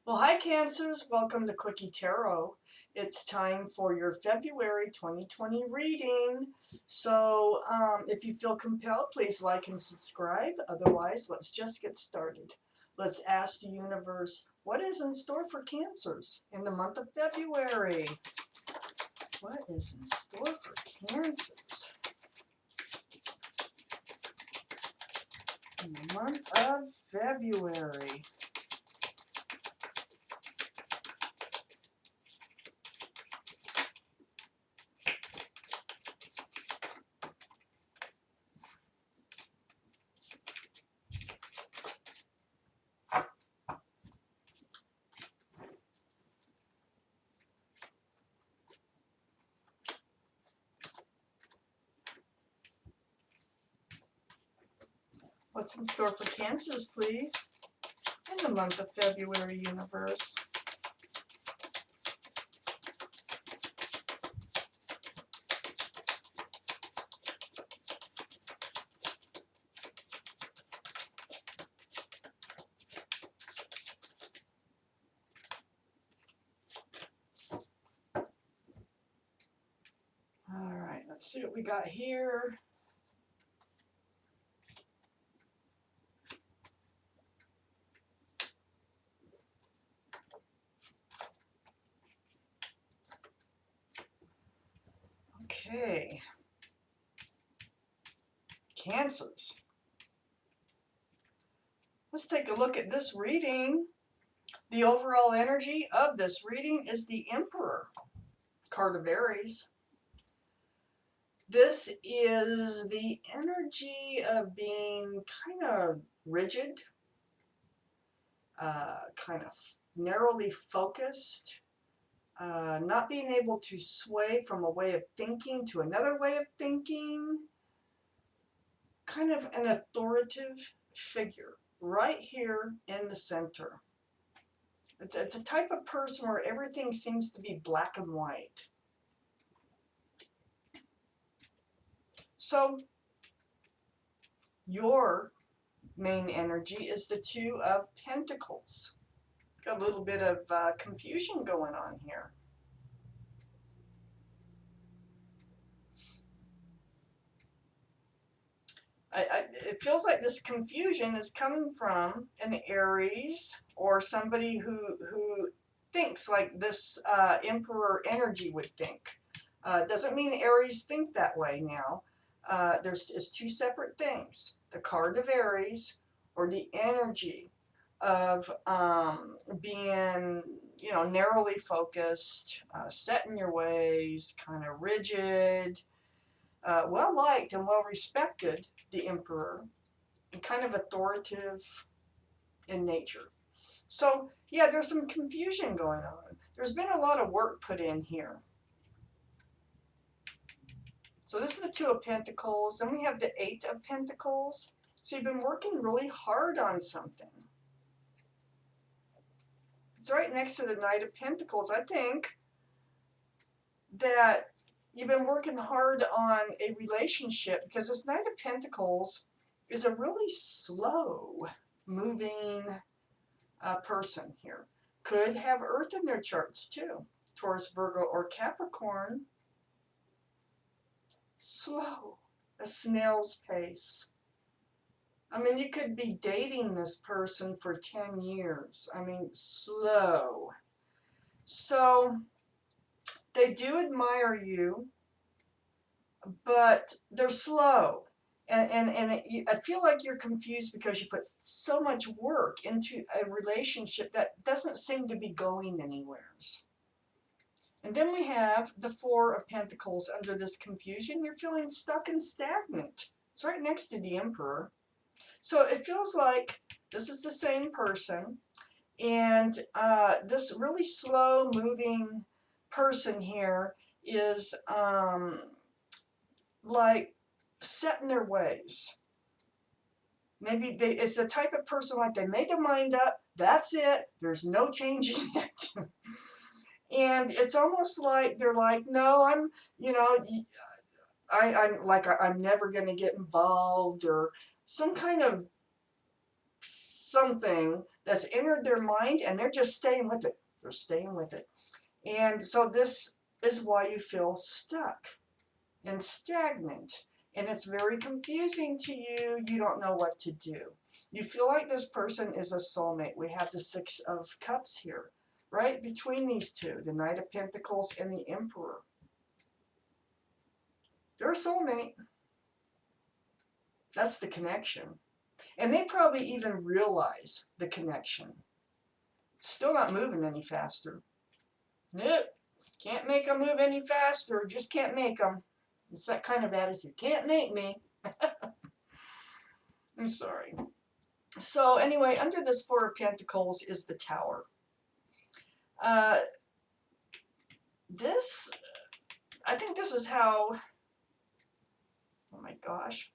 Well, hi Cancers, welcome to Quickie Tarot. It's time for your February 2020 reading. So if you feel compelled, please like and subscribe. Otherwise, let's just get started. Let's ask the universe, what is in store for Cancers in the month of February? What is in store for Cancers in the month of February? What's in store for Cancers, please, in the month of February, universe? All right, let's see what we got here. Okay, Cancers. Let's take a look at this reading. The overall energy of this reading is the Emperor, card of Aries. This is the energy of being kind of rigid, kind of narrowly focused, not being able to sway from a way of thinking to another way of thinking, kind of an authoritative figure right here in the center. It's a type of person where everything seems to be black and white. So your main energy is the Two of Pentacles. Got a little bit of confusion going on here. It feels like this confusion is coming from an Aries or somebody who thinks like this Emperor energy would think. Doesn't mean Aries think that way now. There's two separate things. The card of Aries, or the energy of being, narrowly focused, set in your ways, kind of rigid, well liked and well respected, the Emperor, and kind of authoritative in nature. So yeah, there's some confusion going on. There's been a lot of work put in here. So this is the Two of Pentacles, then we have the Eight of Pentacles. So you've been working really hard on something. It's right next to the Knight of Pentacles. I think that you've been working hard on a relationship because this Knight of Pentacles is a really slow moving person here. Could have Earth in their charts too. Taurus, Virgo, or Capricorn. Slow, a snail's pace. I mean, you could be dating this person for 10 years. I mean, slow. So they do admire you, but they're slow. And I feel like you're confused because you put so much work into a relationship that doesn't seem to be going anywhere. And then we have the Four of Pentacles under this confusion. You're feeling stuck and stagnant. It's right next to the Emperor. So it feels like this is the same person. And this really slow moving person here is like set in their ways. Maybe it's the type of person like they made their mind up. That's it. There's no changing it. And it's almost like they're like, no, I'm never going to get involved, or some kind of something that's entered their mind, and they're just staying with it. They're staying with it. And so this is why you feel stuck and stagnant. And it's very confusing to you. You don't know what to do. You feel like this person is a soulmate. We have the Six of Cups here, right between these two, the Knight of Pentacles and the Emperor. They're a soulmate. That's the connection. And they probably even realize the connection. Still not moving any faster. Nope. Can't make them move any faster. Just can't make them. It's that kind of attitude. Can't make me. I'm sorry. So anyway, under this Four of Pentacles is the Tower. I think this is how, oh my gosh.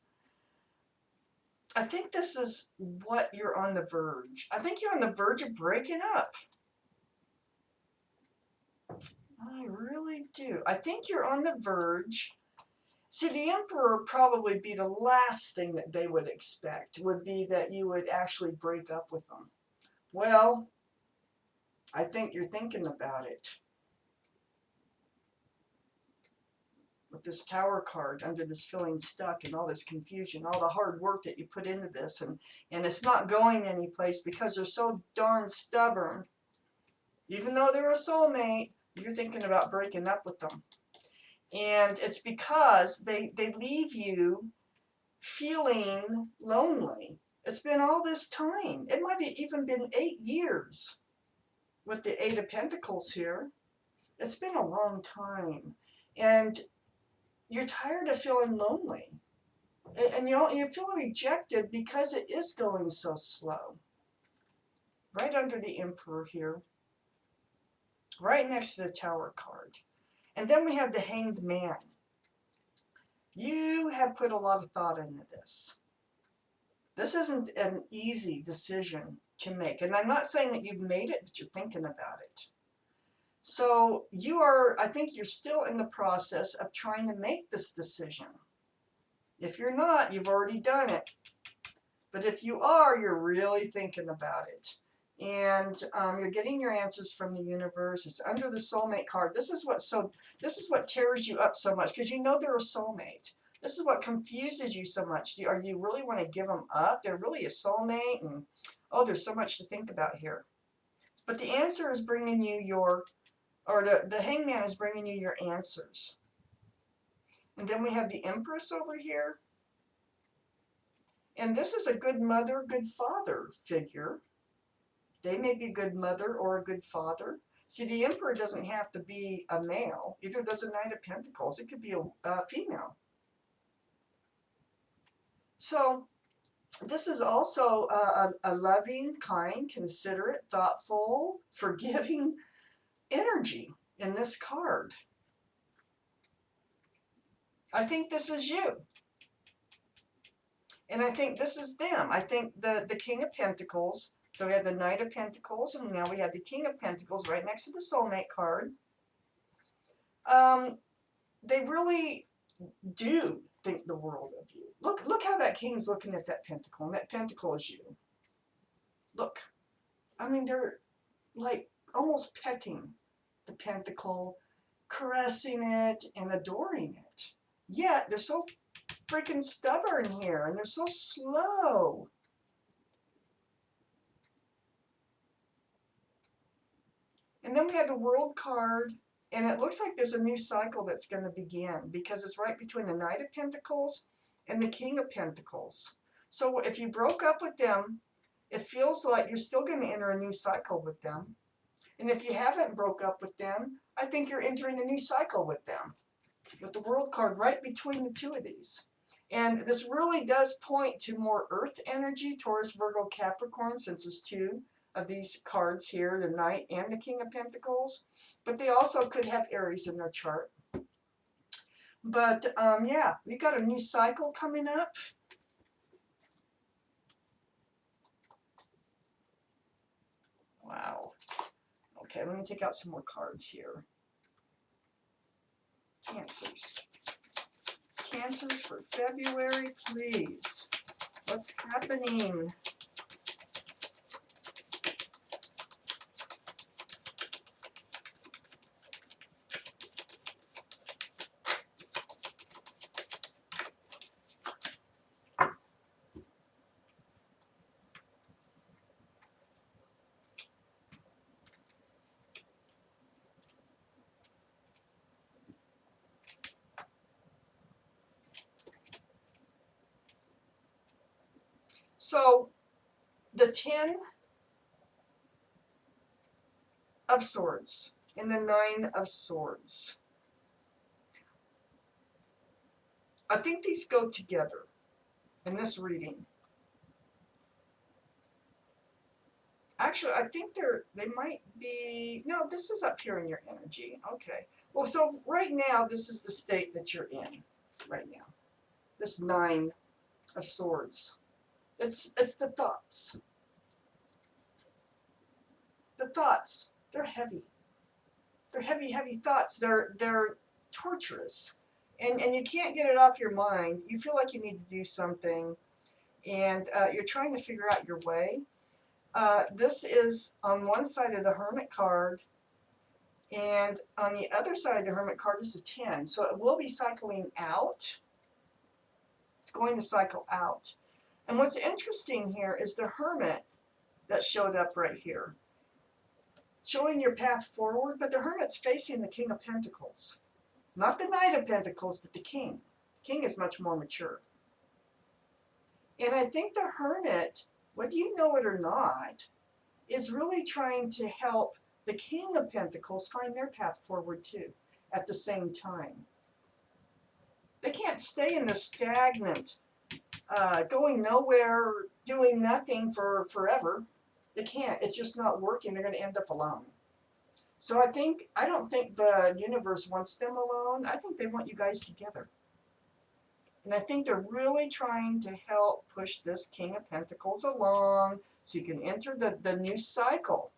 I think this is what you're on the verge. I think you're on the verge of breaking up. I really do. I think you're on the verge. See, the Emperor would probably be the last thing that they would expect, would be that you would actually break up with them. Well, I think you're thinking about it. With this Tower card, under this feeling stuck and all this confusion, all the hard work that you put into this, and it's not going anyplace because they're so darn stubborn. Even though they're a soulmate, you're thinking about breaking up with them. And it's because they leave you feeling lonely. It's been all this time. It might have even been 8 years with the Eight of Pentacles here. It's been a long time. And you're tired of feeling lonely. And you feel rejected because it is going so slow. Right under the Emperor here. Right next to the Tower card. And then we have the Hanged Man. You have put a lot of thought into this. This isn't an easy decision to make. And I'm not saying that you've made it, but you're thinking about it. So I think you're still in the process of trying to make this decision. If you're not, you've already done it. But if you are, you're really thinking about it. And you're getting your answers from the universe. It's under the soulmate card. This is what tears you up so much, because you know they're a soulmate. This is what confuses you so much. Do you really want to give them up? They're really a soulmate, and oh, there's so much to think about here. But the answer is bringing you the Hangman is bringing you your answers. And then we have the Empress over here. And this is a good mother, good father figure. They may be a good mother or a good father. See, the Emperor doesn't have to be a male. Either does a Knight of Pentacles. It could be a female. So this is also a loving, kind, considerate, thoughtful, forgiving energy in this card. I think this is you. And I think this is them. I think the King of Pentacles. So we have the Knight of Pentacles, and now we have the King of Pentacles right next to the Soulmate card. They really do think the world of you. Look how that King's looking at that Pentacle, and that Pentacle is you. Look. I mean, they're like almost petting the Pentacle, caressing it and adoring it. Yet they're so freaking stubborn here, and they're so slow. And then we have the World card, and it looks like there's a new cycle that's going to begin, because it's right between the Knight of Pentacles and the King of Pentacles. So if you broke up with them, it feels like you're still going to enter a new cycle with them. And if you haven't broke up with them, I think you're entering a new cycle with them. With the World card right between the two of these. And this really does point to more Earth energy, Taurus, Virgo, Capricorn, since there's two of these cards here, the Knight and the King of Pentacles. But they also could have Aries in their chart. But yeah, we got a new cycle coming up. Wow. Okay, let me take out some more cards here. Cancers. Cancers for February, please. What's happening? So the 10 of Swords and the 9 of Swords. I think these go together in this reading. Actually, I think they might be, no, this is up here in your energy. Okay. Well, so right now, this is the state that you're in right now. This 9 of Swords. It's the thoughts. The thoughts, they're heavy. They're heavy, heavy thoughts. They're torturous. And you can't get it off your mind. You feel like you need to do something, and you're trying to figure out your way. This is on one side of the Hermit card, and on the other side of the Hermit card is a 10. So it will be cycling out. It's going to cycle out. And what's interesting here is the Hermit that showed up right here, showing your path forward, but the Hermit's facing the King of Pentacles. Not the Knight of Pentacles, but the King. The King is much more mature. And I think the Hermit, whether you know it or not, is really trying to help the King of Pentacles find their path forward too at the same time. They can't stay in this stagnant, going nowhere, doing nothing for forever. They can't. It's just not working. They're going to end up alone. So I don't think the universe wants them alone. I think they want you guys together. And I think they're really trying to help push this King of Pentacles along so you can enter the new cycle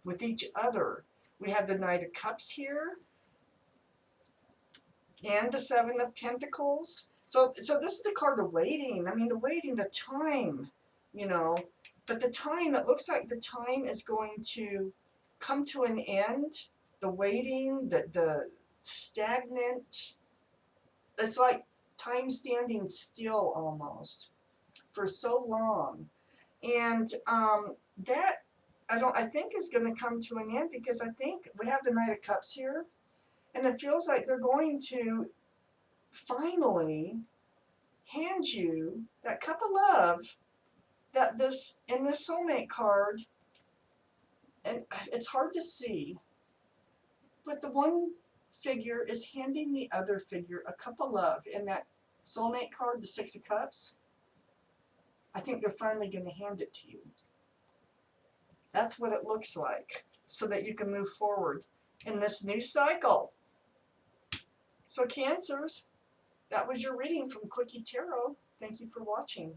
with each other. We have the Knight of Cups here and the 7 of Pentacles. So this is the card of waiting. I mean, the waiting, the time, you know. But the time, it looks like the time is going to come to an end. The waiting, the stagnant, it's like time standing still almost for so long. And that I think is going to come to an end, because I think we have the Knight of Cups here, and it feels like they're going to finally hand you that cup of love that this in this soulmate card, and it's hard to see, but the one figure is handing the other figure a cup of love in that soulmate card, the 6 of Cups. I think they're finally going to hand it to you. That's what it looks like, so that you can move forward in this new cycle. So Cancers, that was your reading from Quickie Tarot. Thank you for watching.